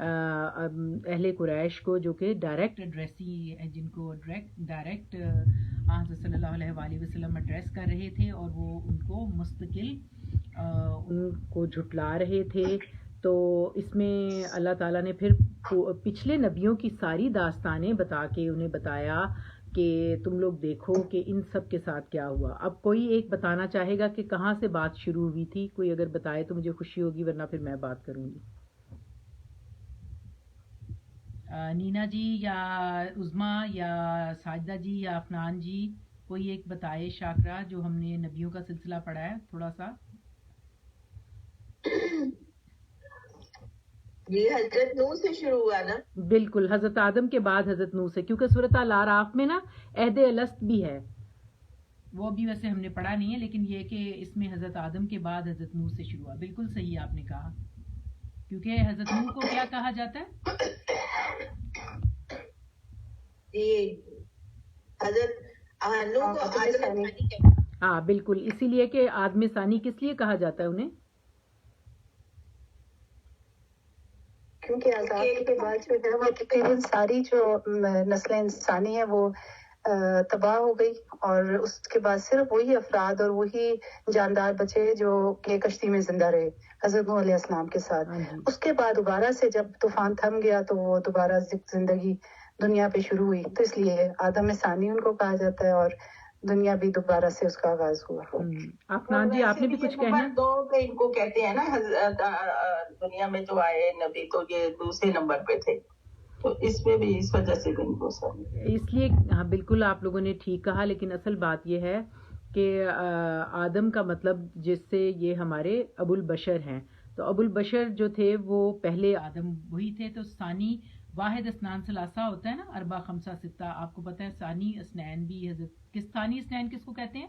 اہل قریش کو جو کہ ڈائریکٹ ایڈریسی ہے، جن کو ڈائریکٹ حضرت صلی اللہ علیہ وآلہ وسلم ایڈریس کر رہے تھے، اور وہ ان کو مستقل ان کو جھٹلا رہے تھے. تو اس میں اللہ تعالیٰ نے پھر پچھلے نبیوں کی ساری داستانیں بتا کے انہیں بتایا کہ تم لوگ دیکھو کہ ان سب کے ساتھ کیا ہوا. اب کوئی ایک بتانا چاہے گا کہ کہاں سے بات شروع ہوئی تھی؟ کوئی اگر بتائے تو مجھے خوشی ہوگی، ورنہ پھر میں بات کروں گی. نینا جی یا عظما یا ساجدہ جی یا افنان جی، کوئی ایک بتائے شاکرہ، جو ہم نے نبیوں کا سلسلہ پڑھا ہے تھوڑا سا. یہ حضرت نوح سے شروع ہوا نا؟ بالکل، حضرت آدم کے بعد حضرت نوح سے، کیونکہ سورۃ الاعراف میں نا عہد الست بھی ہے، وہ بھی ویسے ہم نے پڑھا نہیں ہے، لیکن یہ کہ اس میں حضرت آدم کے بعد حضرت نوح سے شروع ہوا. بالکل صحیح آپ نے کہا، کیونکہ حضرت نوح کو کیا کہا جاتا ہے؟ حضرت نوح کو آدم ثانی کہتے ہیں. ہاں بالکل، اسی لیے کہ آدم ثانی کس لیے کہا جاتا ہے انہیں؟ کیونکہ آزادی کے بعد جو ہے وہ تقریباً ساری جو نسل انسانی ہے وہ تباہ ہو گئی، اور اس کے بعد صرف وہی افراد اور وہی جاندار بچے جو کہ کشتی میں زندہ رہے حضرت نوح علیہ السلام کے ساتھ. اس کے بعد دوبارہ سے جب طوفان تھم گیا تو وہ دوبارہ زندگی دنیا پہ شروع ہوئی، تو اس لیے آدم ثانی ان کو کہا جاتا ہے، اور دنیا بھی دوبارہ سے اس کا آغاز ہوا. افنان جی آپ نے بھی کچھ کہنا؟ دو کہ ان کو کہتے ہیں نا، دنیا میں جو آئے نبی تو یہ دوسرے نمبر پہ تھے، تو اس میں بھی اس وجہ سے بھی ان کو اس لیے. ہاں بالکل آپ لوگوں نے ٹھیک کہا، لیکن اصل بات یہ ہے کہ آدم کا مطلب جس سے یہ ہمارے ابو البشر ہیں، تو ابو البشر جو تھے وہ پہلے آدم وہی تھے. تو ثانی واحد اسنان ثلاثہ ہوتا ہے نا، اربع خمسہ ستہ، آپ کو پتہ ہے ثانی اسنین بھی حضرت کس ثانی اسنین کس کو کہتے ہیں؟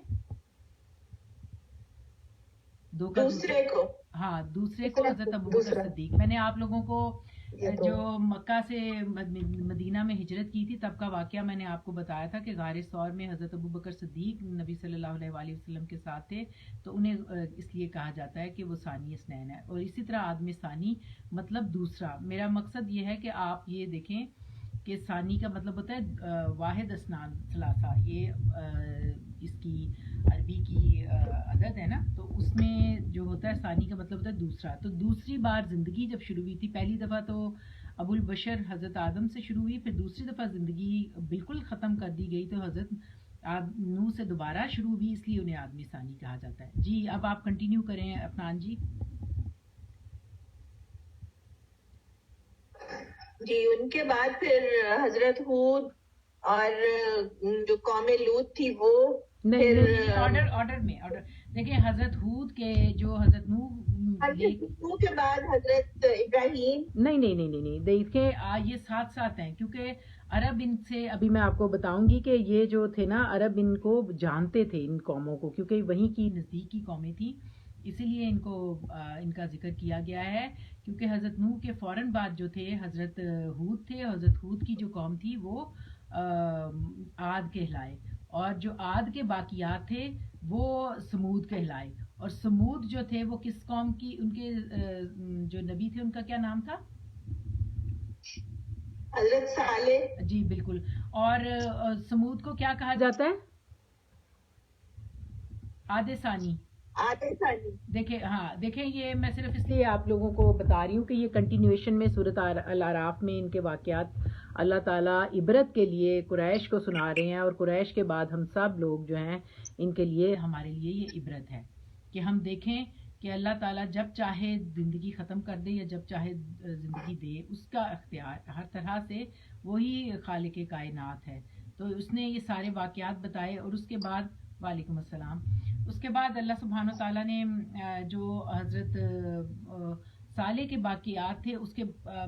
دوسرے کو. ہاں دوسرے کو حضرت ابوبکر صدیق. میں نے آپ لوگوں کو جو مکہ سے مدینہ میں ہجرت کی تھی تب کا واقعہ میں نے آپ کو بتایا تھا کہ غار ثور میں حضرت ابوبکر صدیق نبی صلی اللہ علیہ وآلہ وسلم کے ساتھ تھے، تو انہیں اس لیے کہا جاتا ہے کہ وہ ثانی اسنین ہے. اور اسی طرح آدم ثانی مطلب دوسرا. میرا مقصد یہ ہے کہ آپ یہ دیکھیں کہ ثانی کا مطلب ہوتا ہے واحد اسنان ثلاثہ، یہ اس کی عربی کی عدد ہے نا، تو اس میں جو ہوتا ہے ثانی کا مطلب ہوتا ہے دوسرا. تو دوسری بار زندگی جب شروع ہوئی تھی، پہلی دفعہ تو ابو البشر حضرت آدم سے شروع ہوئی، پھر دوسری دفعہ زندگی بالکل ختم کر دی گئی تو حضرت نوح سے دوبارہ شروع ہوئی، اس لیے انہیں آدم ثانی کہا جاتا ہے. جی اب آپ کنٹینیو کریں افنان جی. جی ان کے بعد پھر حضرت ہود اور جو قوم لوط تھی وہ آرڈر دیکھیں، حضرت ہود کے جو حضرت نوح کے بعد حضرت ابراہیم. نہیں دیکھیں یہ ساتھ ساتھ ہیں، کیونکہ عرب ان سے ابھی میں آپ کو بتاؤں گی کہ یہ جو تھے نا عرب ان کو جانتے تھے، ان قوموں کو، کیونکہ وہیں کی نزدیکی قومیں تھیں، اسی لیے ان کو ان کا ذکر کیا گیا ہے. کیونکہ حضرت نوح کے فوراً بعد جو تھے حضرت ہود تھے، حضرت ہود کی جو قوم تھی وہ عاد کہلائے، اور جو عاد کے باقیات تھے وہ سمود کہلائے. اور سمود جو تھے وہ کس قوم کی، ان کے جو نبی تھے ان کا کیا نام تھا؟ حضرت صالح. جی بالکل. اور سمود کو کیا کہا جاتا ہے؟ عاد ثانی. دیکھیں یہ میں صرف اس لیے آپ لوگوں کو بتا رہی ہوں کہ یہ کنٹینیویشن میں سورۃ الاعراف میں ان کے واقعات اللہ تعالیٰ عبرت کے لیے قریش کو سنا رہے ہیں، اور قریش کے بعد ہم سب لوگ جو ہیں ان کے لیے ہمارے لیے یہ عبرت ہے کہ ہم دیکھیں کہ اللہ تعالیٰ جب چاہے زندگی ختم کر دے یا جب چاہے زندگی دے، اس کا اختیار ہر طرح سے وہی خالق کائنات ہے. تو اس نے یہ سارے واقعات بتائے، اور اس کے بعد وعلیکم السلام، اس کے بعد اللہ سبحانہ وتعالیٰ نے جو حضرت صالح کے باقیات تھے، اس کے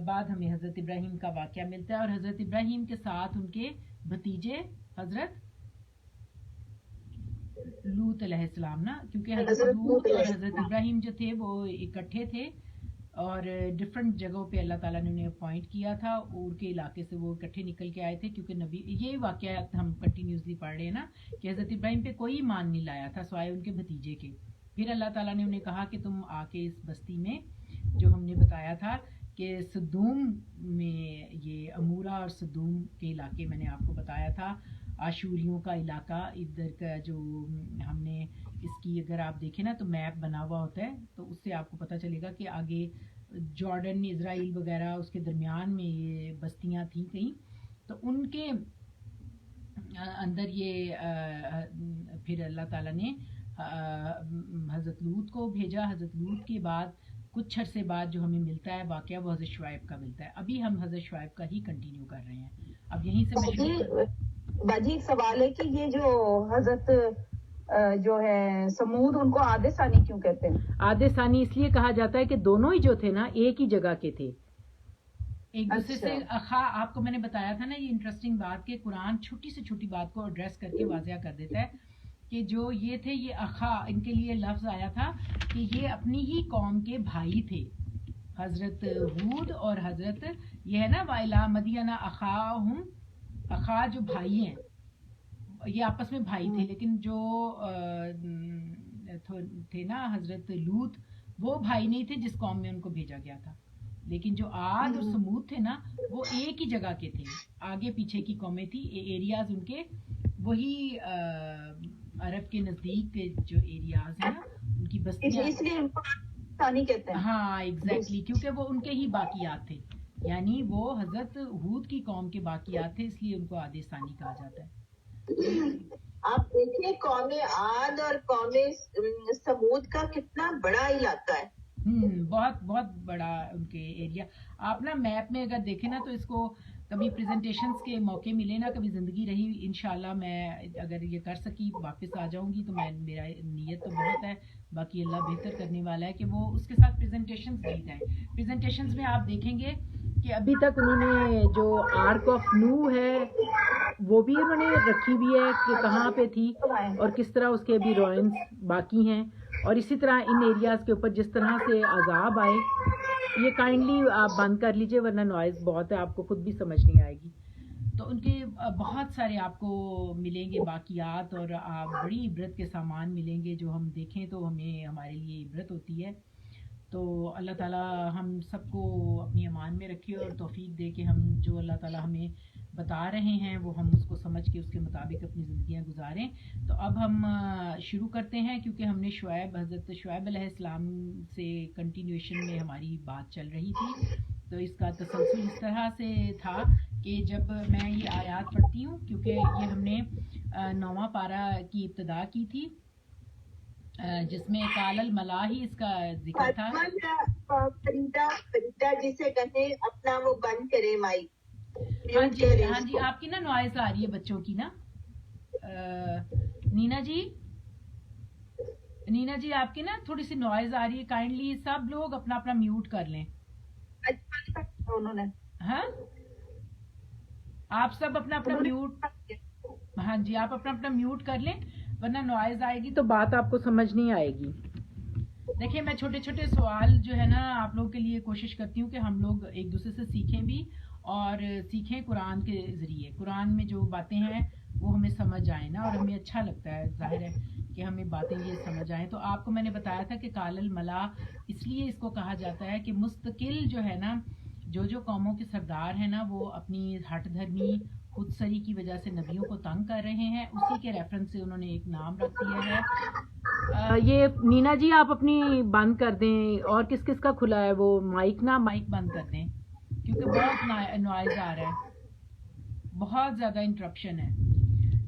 بعد ہمیں حضرت ابراہیم کا واقعہ ملتا ہے، اور حضرت ابراہیم کے ساتھ ان کے بھتیجے حضرت لوط علیہ السلام نا، کیونکہ حضرت لوط اور حضرت ابراہیم جو تھے وہ اکٹھے تھے، اور ڈفرینٹ جگہوں پہ اللہ تعالیٰ نے انہیں اپوائنٹ کیا تھا، اور کے علاقے سے وہ اکٹھے نکل کے آئے تھے، کیونکہ نبی یہ واقعات ہم کنٹینیوسلی پڑھ رہے ہیں نا کہ حضرت ابراہیم پہ کوئی ایمان نہیں لایا تھا سوائے ان کے بھتیجے کے. پھر اللہ تعالیٰ نے انہیں کہا کہ تم آ کے اس بستی میں جو ہم نے بتایا تھا کہ صدوم میں یہ امورا اور صدوم کے علاقے میں نے آپ کو بتایا تھا، آشوریوں کا علاقہ ادھر کا جو ہم نے اس کی اگر آپ دیکھیں نا تو میپ بنا ہوا ہوتا ہے تو اس سے آپ کو پتہ چلے گا کہ آگے جارڈن اسرائیل وغیرہ اس کے درمیان میں یہ بستیاں تھیں کہیں، تو ان کے اندر یہ پھر اللہ تعالیٰ نے حضرت لوط کو بھیجا. حضرت لوط کے بعد کچھ عرصے بعد جو ہمیں ملتا ہے واقعہ وہ حضرت شعیب کا ملتا ہے. ابھی ہم حضرت شعیب کا ہی کنٹینیو کر رہے ہیں. اب یہیں سے میں باجی ایک سوال ہے کہ یہ جو حضرت جو ہے سمود ان کو عاد ثانی کیوں کہتے ہیں؟ عاد ثانی اس لیے کہا جاتا ہے کہ دونوں ہی جو تھے نا ایک ہی جگہ کے تھے، ایک دوسرے سے اخا. آپ کو میں نے بتایا تھا نا یہ انٹرسٹنگ بات کہ قرآن چھوٹی سے چھوٹی بات کو ایڈریس کر کے واضح کر دیتا ہے کہ جو یہ تھے یہ اخا، ان کے لیے لفظ آیا تھا کہ یہ اپنی ہی قوم کے بھائی تھے. حضرت ہود اور حضرت یہ ہے نا وَإِلَىٰ مَدْيَنَ أَخَاهُمْ، اخا جو بھائی ہیں یہ آپس میں بھائی تھے، لیکن جو تھے نا حضرت لوط وہ بھائی نہیں تھے جس قوم میں ان کو بھیجا گیا تھا، لیکن جو عاد اور سمود تھے نا وہ ایک ہی جگہ کے تھے، آگے پیچھے کی قومیں تھی. ایریاز ان کے وہی عرب کے نزدیک کے جو ایریاز ہیں نا ان کی بستیاں، اس لیے ان کو ثانی کہتے ہیں. ہاں ایگزیکٹلی، کیونکہ وہ ان کے ہی باقیات تھے، یعنی وہ حضرت ہود کی قوم کے باقیات تھے، اس لیے ان کو عاد ثانی کہا جاتا ہے. آپ دیکھیں قوم عاد اور قوم سمود کا کتنا بڑا علاقہ ہے. بہت بہت بڑا ان کے ایریا. آپ نا میپ میں اگر دیکھیں نا تو اس کو کبھی پریزنٹیشنز کے موقع ملے نا، کبھی زندگی رہی انشاءاللہ میں اگر یہ کر سکی واپس آ جاؤں گی تو میں میرا نیت تو بہت ہے، باقی اللہ بہتر کرنے والا ہے کہ وہ اس کے ساتھ پریزنٹیشنز دی جائیں. پریزنٹیشنز میں آپ دیکھیں گے کہ ابھی تک انہوں نے جو آرک آف نو ہے وہ بھی انہوں نے رکھی ہوئی ہے کہ کہاں پہ تھی اور کس طرح اس کے بھی روئنس باقی ہیں، اور اسی طرح ان ایریاز کے اوپر جس طرح سے عذاب آئے. یہ کائنڈلی آپ بند کر لیجئے ورنہ نوائز بہت ہے، آپ کو خود بھی سمجھ نہیں آئے گی. تو ان کے بہت سارے آپ کو ملیں گے باقیات، اور آپ بڑی عبرت کے سامان ملیں گے جو ہم دیکھیں تو ہمیں ہمارے لیے عبرت ہوتی ہے. تو اللہ تعالیٰ ہم سب کو اپنی امان میں رکھے اور توفیق دے کہ ہم جو اللہ تعالیٰ ہمیں بتا رہے ہیں وہ ہم اس کو سمجھ کے اس کے مطابق اپنی زندگیاں گزاریں. تو اب ہم شروع کرتے ہیں کیونکہ ہم نے حضرت شعیب علیہ السلام سے کنٹینیوشن میں ہماری بات چل رہی تھی. تو اس کا تسلسل اس طرح سے تھا کہ جب میں یہ آیات پڑھتی ہوں، کیونکہ یہ ہم نے 9واں پارہ کی ابتدا کی تھی جس میں قال الملاہی اس کا ذکر تھا. فریدہ جسے کہتے اپنا وہ بند کرے مائک. ہاں جی آپ کی نا نوائز آ رہی ہے بچوں کی نا. نینا جی آپ کی نا تھوڑی سی نوائز آ رہی ہے، کائنڈلی سب لوگ اپنا اپنا میوٹ کر لیں. انہوں نے ہاں آپ سب اپنا اپنا میوٹ، ہاں جی آپ اپنا اپنا میوٹ کر لیں ورنہ نوائز آئے گی تو بات آپ کو سمجھ نہیں آئے گی. دیکھیں میں چھوٹے چھوٹے سوال جو ہے نا آپ لوگوں کے لیے کوشش کرتی ہوں کہ ہم لوگ ایک دوسرے سے سیکھیں بھی اور سیکھیں قرآن کے ذریعے. قرآن میں جو باتیں ہیں وہ ہمیں سمجھ آئیں نا، اور ہمیں اچھا لگتا ہے، ظاہر ہے کہ ہمیں باتیں یہ سمجھ آئیں. تو آپ کو میں نے بتایا تھا کہ قال الملا اس لیے اس کو کہا جاتا ہے کہ مستقل جو ہے نا جو قوموں کے سردار ہیں نا وہ اپنی ہٹ دھرمی خود سری کی وجہ سے نبیوں کو تنگ کر رہے ہیں، اسی کے ریفرنس سے انہوں نے ایک نام رکھ دیا ہے. یہ نینا جی آپ اپنی بند کر دیں، اور کس کس کا کھلا ہے وہ مائک بند کر دیں کیونکہ بہت نوائز آ رہا ہے، بہت زیادہ انٹرپشن ہے.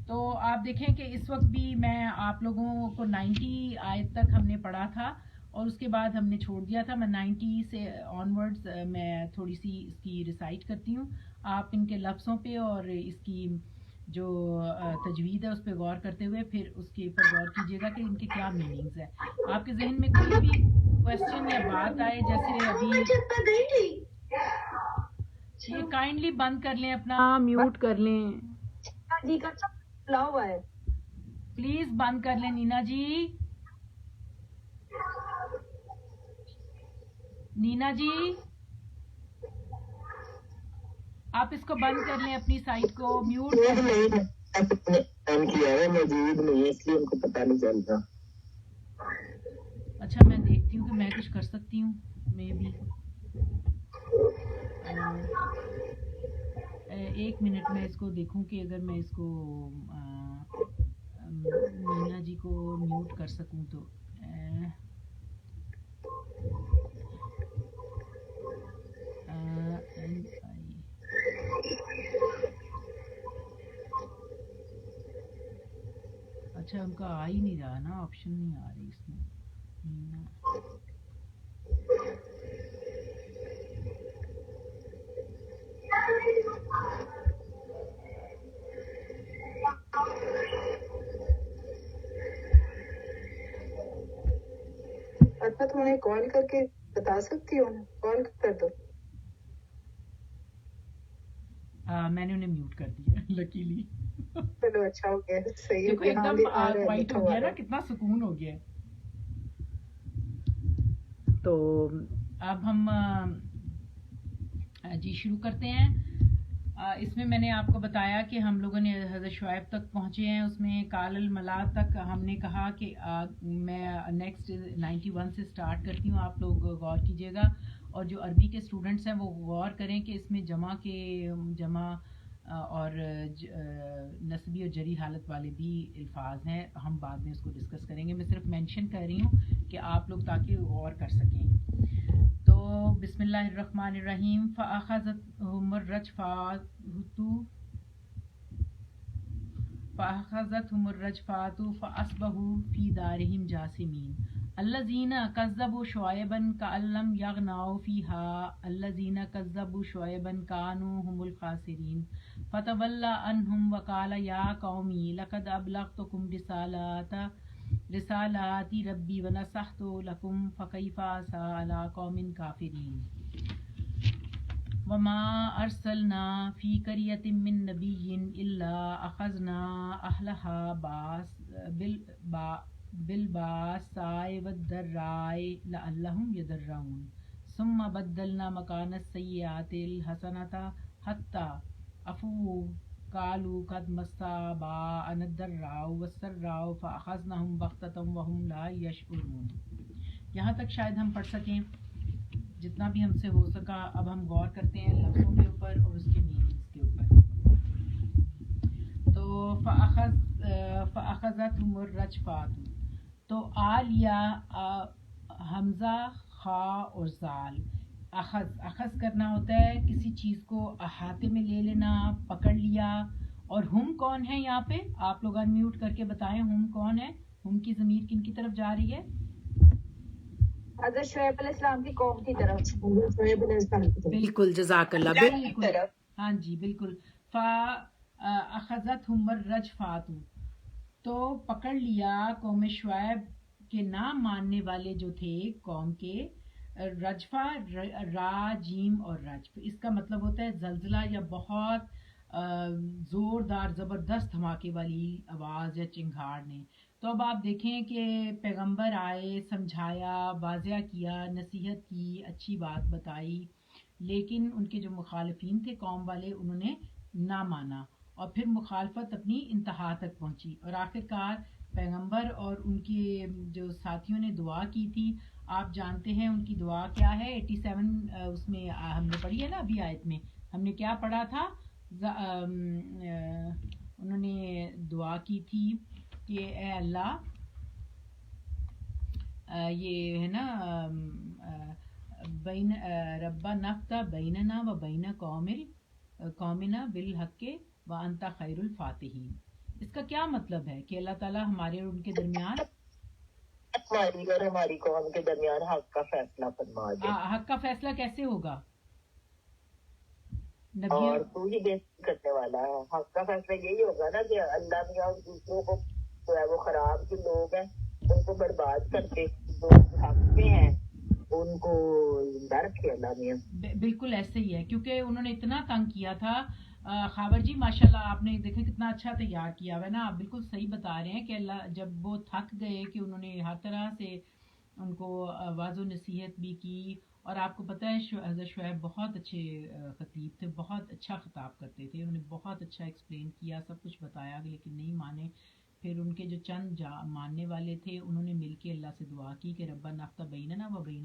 تو آپ دیکھیں کہ اس وقت بھی میں آپ لوگوں کو 90 آیت تک ہم نے پڑھا تھا اور اس کے بعد ہم نے چھوڑ دیا تھا. میں 90 سے آنورڈز میں تھوڑی سی اس کی ریسائٹ کرتی ہوں، آپ ان کے لفظوں پہ اور اس کی جو تجوید ہے اس پہ غور کرتے ہوئے پھر اس کے اوپر غور کیجیے گا کہ ان کے کیا میننگز ہیں. آپ کے ذہن میں کوئی بھی کویسچن یا بات آئے جیسے ابھی یہ کائنڈلی بند کر لیں، اپنا میوٹ کر لیں جی کا کھلا ہوا ہے، پلیز بند کر لیں نینا جی. نینا جی آپ اس کو بند کر لیں، اپنی سائٹ کو میوٹ کر لیں. اچھا میں دیکھتی ہوں کہ میں کچھ کر سکتی ہوں، میں بھی ایک منٹ میں اس کو دیکھوں کہ اگر میں اس کو مینا جی کو میوٹ کر سکوں تو اچھا ان کا آ ہی نہیں رہا نا، آپشن نہیں آ رہی اس میں مینا. اچھا تم انہیں کال کر کے بتا سکتی ہو، کال کر دو. میں نے انہیں میوٹ کر دیا لکیلی. چلو اچھا ہو گیا، صحیح دیکھو ہے. ایک ہاں دم دکھا رہے کوائٹ لکھا ہو ہوا گیا نا، ہے. کتنا سکون ہو گیا. تو اب ہم جی شروع کرتے ہیں. اس میں میں نے آپ کو بتایا کہ ہم لوگوں نے حضرت شعیب تک پہنچے ہیں. اس میں کال الملا تک ہم نے کہا کہ میں نیکسٹ 91 سے سٹارٹ کرتی ہوں، آپ لوگ غور کیجیے گا. اور جو عربی کے اسٹوڈنٹس ہیں وہ غور کریں کہ اس میں جمع اور نسبی اور جری حالت والے بھی الفاظ ہیں. ہم بعد میں اس کو ڈسکس کریں گے، میں صرف مینشن کر رہی ہوں کہ آپ لوگ تاکہ غور کر سکیں. تو بسم اللہ الرحمن الرحیم. فَأَخَذَتْهُمُ الرَّجْفَةُ فَأَصْبَحُوا فِي دَارِهِمْ جَاثِمِينَ. الَّذِينَ كَذَّبُوا شُعَيْبًا كَأَن لَّمْ يَغْنَوْا فِيهَا الَّذِينَ كَذَّبُوا شُعَيْبًا كَانُوا هُمُ الْخَاسِرِينَ. فَتَوَلَّىٰ عَنْهُمْ وَقَالَ يَا قَوْمِ لَقَدْ أَبْلَغْتُكُمْ رِسَالَاتِ رَبِّي وَنَصَحْتُ لَكُمْ فَكَيْفَ أَسَىٰ عَلَىٰ قَوْمٍ كَافِرِينَ. وَمَا أَرْسَلْنَا فِي قَرْيَةٍ مِّن نَّبِيٍّ إِلَّا أَخَذْنَا أَهْلَهَا بِالْبَأْسَاءِ وَالضَّرَّاءِ لَعَلَّهُمْ يَضَرَّعُونَ. ثُمَّ بَدَّلْنَا مَكَانَ السَّيِّئَاتِ الْحَسَنَةَ حَتَّىٰ عَفَوْا قَالُوا قَدْ مَسَّ آبَاءَنَا الضَّرَّاءُ وَالسَّرَّاءُ فَأَخَذْنَاهُمْ بَغْتَةً وَهُمْ لَا يَشْعُرُونَ. یہاں تک شاید ہم پڑھ سکیں جتنا بھی ہم سے ہو سکا. اب ہم غور کرتے ہیں لفظوں کے اوپر اور اس کے میننگز کے اوپر. تو فَأَخَذَتْهُمُ الرَّجْفَةُ، تو لیا حمزہ خا اور زال. اخذ کرنا ہوتا ہے کسی چیز کو احاطے میں لے لینا، پکڑ لیا. اور ہم کون ہیں یہاں پہ؟ آپ لوگ انمیوٹ کر کے بتائیں ہم کون ہے. ہم کی ضمیر کن کی طرف جا رہی ہے؟ حضرت شعیب علیہ السلام کی قوم کی طرف. بالکل، جزاک اللہ. بالکل ہاں جی بالکل. فَأَخَذَتْهُمُ الرَّجْفَةُ، تو پکڑ لیا قوم شعیب کے نہ ماننے والے جو تھے قوم کے. رجفہ را جیم اور رجف، اس کا مطلب ہوتا ہے زلزلہ یا بہت زوردار زبردست دھماکے والی آواز یا چنگھاڑ نے. تو اب آپ دیکھیں کہ پیغمبر آئے، سمجھایا، واضح کیا، نصیحت کی، اچھی بات بتائی، لیکن ان کے جو مخالفین تھے قوم والے انہوں نے نہ مانا. اور پھر مخالفت اپنی انتہا تک پہنچی اور آخرکار پیغمبر اور ان کے جو ساتھیوں نے دعا کی تھی. آپ جانتے ہیں ان کی دعا کیا ہے. 87 اس میں ہم نے پڑھی ہے نا ابھی آیت میں. ہم نے کیا پڑھا تھا؟ انہوں نے دعا کی تھی کہ اے اللہ، یہ ہے نا بین ربا نفتح بیننا و بین قومنا بالحق وانت خیر الفاتحین. اس کا کیا مطلب ہے کہ اللہ تعالیٰ ہمارے اور ان کے درمیان، ہماری اور ہماری قوم کے درمیان حق کا فیصلہ فرما دے. حق کا فیصلہ کیسے ہوگا؟ اور تو ہی بہتر کرنے والا ہے. حق کا فیصلہ یہی ہوگا نا کہ اللہ میاں دوسروں کو جو ہے وہ خراب جو لوگ ہیں ان کو برباد کر کے جو حق میں ہیں ان کو زندہ رکھے اللہ میاں. بالکل ایسے ہی ہے، کیونکہ انہوں نے اتنا تنگ کیا تھا. خاور جی ماشاءاللہ آپ نے دیکھیں کتنا اچھا تیار کیا ہوا ہے نا. آپ بالکل صحیح بتا رہے ہیں کہ اللہ جب وہ تھک گئے کہ انہوں نے ہر طرح سے ان کو واضح و نصیحت بھی کی. اور آپ کو پتہ ہے حضرت شعیب بہت اچھے خطیب تھے، بہت اچھا خطاب کرتے تھے. انہوں نے بہت اچھا ایکسپلین کیا، سب کچھ بتایا، لیکن نہیں مانے. پھر ان کے جو چند ماننے والے تھے انہوں نے مل کے اللہ سے دعا کی کہ ربنا افتح بیننا و بین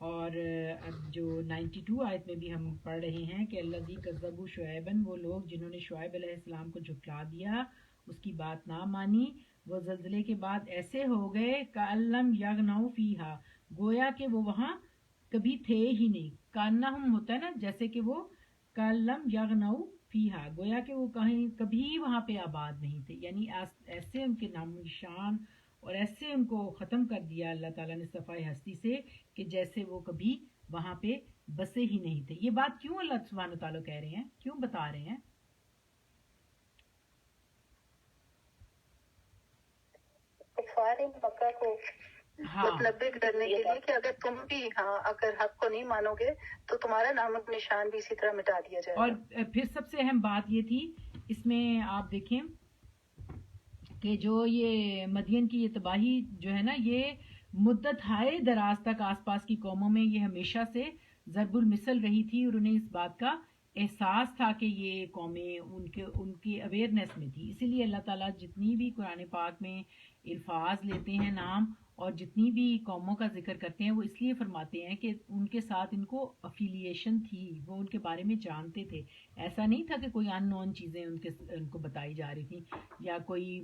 اور اب جو 92 آیت میں بھی ہم پڑھ رہے ہیں کہ الذی کذبوا شعیبا، وہ لوگ جنہوں نے شعیب علیہ السلام کو جھٹلا دیا، اس کی بات نہ مانی، وہ زلزلے کے بعد ایسے ہو گئے کأن لم یغنوا فیہا، گویا کہ وہ وہاں کبھی تھے ہی نہیں. کانہم ہوتا ہے نا جیسے کہ وہ کأن لم یغنوا فیہا، گویا کہ وہ کہیں کبھی وہاں پہ آباد نہیں تھے، یعنی ایسے ان کے نام و نشان اور ایسے ان کو ختم کر دیا اللہ تعالیٰ نے صفائے ہستی سے کہ جیسے وہ کبھی وہاں پہ بسے ہی نہیں تھے. یہ بات کیوں اللہ سبحانہ تعالیٰ کہہ رہے ہیں، کیوں بتا رہے ہیں؟ کفار مکہ کو متنبع کرنے کے لیے کہ اگر تم بھی اگر حق کو نہیں مانو گے تو تمہارا نام و نشان بھی اسی طرح مٹا دیا جائے گا. اور پھر سب سے اہم بات یہ تھی اس میں آپ دیکھیں کہ جو یہ مدین کی یہ تباہی جو ہے نا، یہ مدت ہائے دراز تک آس پاس کی قوموں میں یہ ہمیشہ سے ضرب المثل رہی تھی، اور انہیں اس بات کا احساس تھا کہ یہ قومیں ان کی اویئرنیس میں تھی. اسی لیے اللہ تعالیٰ جتنی بھی قرآن پاک میں الفاظ لیتے ہیں نام اور جتنی بھی قوموں کا ذکر کرتے ہیں وہ اس لیے فرماتے ہیں کہ ان کے ساتھ ان کو افیلیشن تھی، وہ ان کے بارے میں جانتے تھے. ایسا نہیں تھا کہ کوئی ان نون چیزیں ان کو بتائی جا رہی تھیں یا کوئی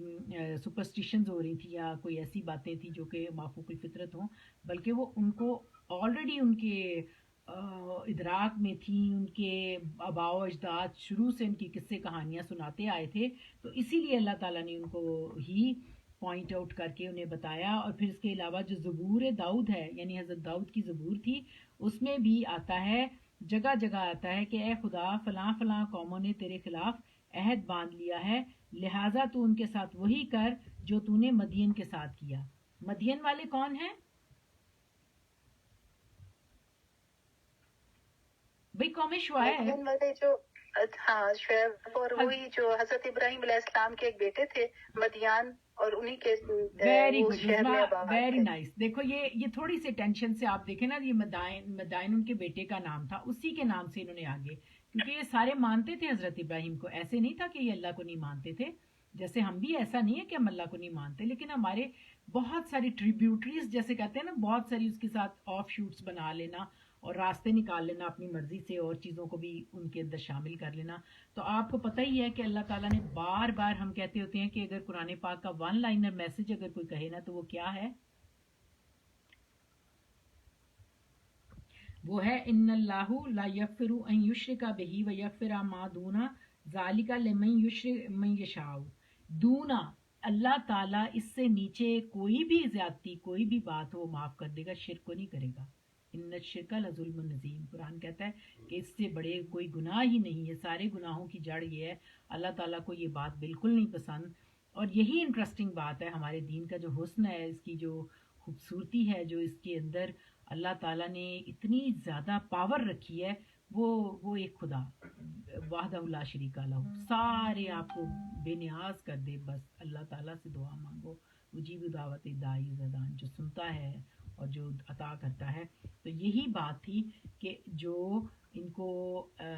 سپرسٹیشنز ہو رہی تھی یا کوئی ایسی باتیں تھیں جو کہ مافوق الفطرت ہوں، بلکہ وہ ان کو آلریڈی ان کے ادراک میں تھیں. ان کے آباء و اجداد شروع سے ان کی قصے کہانیاں سناتے آئے تھے، تو اسی لیے اللہ تعالیٰ نے ان کو ہی پوائنٹ آؤٹ کر کے انہیں بتایا. اور پھر اس کے علاوہ جو زبور داؤد ہے، یعنی حضرت داؤد کی زبور تھی، اس میں بھی آتا ہے، جگہ جگہ آتا ہے کہ اے خدا فلاں فلاں قوموں نے تیرے خلاف عہد باندھ لیا ہے، لہٰذا تو ان کے ساتھ وہی کر جو تو نے مدین کے ساتھ کیا. مدین والے کون ہیں بھئی؟ قوم شعیب. مدین والے جو شعیب، اور وہی جو حضرت ابراہیم علیہ السلام کے ایک بیٹے تھے مدیان، اور انہی کے ویری وہ شہر میں گڈ، آباد ویری تھے. نائس. دیکھو یہ تھوڑی سی ٹینشن سے آپ دیکھیں نا، یہ مدائن ان کے بیٹے کا نام تھا، اسی کے نام سے انہوں نے آگے، کیونکہ یہ سارے مانتے تھے حضرت ابراہیم کو. ایسے نہیں تھا کہ یہ اللہ کو نہیں مانتے تھے، جیسے ہم بھی ایسا نہیں ہے کہ ہم اللہ کو نہیں مانتے، لیکن ہمارے بہت ساری ٹریبیوٹریز جیسے کہتے ہیں نا، بہت ساری اس کے ساتھ آف شوٹس بنا لینا اور راستے نکال لینا اپنی مرضی سے، اور چیزوں کو بھی ان کے اندر شامل کر لینا. تو آپ کو پتہ ہی ہے کہ اللہ تعالیٰ نے بار بار، ہم کہتے ہوتے ہیں کہ اگر قرآن پاک کا ون لائنر میسج اگر کوئی کہے نا تو وہ کیا ہے؟ وہ ہے ان اللہ لا یغفر ان یشرک بہ ویغفر ما دون ذالک لمن یشاء. دونا، اللہ تعالیٰ اس سے نیچے کوئی بھی زیادتی، کوئی بھی بات وہ معاف کر دے گا، شرک کو نہیں کرے گا. ان الشرک لظلم عظیم، قرآن کہتا ہے کہ اس سے بڑے کوئی گناہ ہی نہیں ہے. سارے گناہوں کی جڑ یہ ہے، اللہ تعالیٰ کو یہ بات بالکل نہیں پسند. اور یہی انٹرسٹنگ بات ہے ہمارے دین کا جو حسن ہے، اس کی جو خوبصورتی ہے، جو اس کے اندر اللہ تعالیٰ نے اتنی زیادہ پاور رکھی ہے، وہ ایک خدا وحدہ لا شریک لہ، سارے آپ کو بے نیاز کر دے. بس اللہ تعالیٰ سے دعا مانگو، مجیب دعوت داعی زدان، جو سنتا ہے اور جو عطا کرتا ہے. تو یہی بات تھی کہ جو ان کو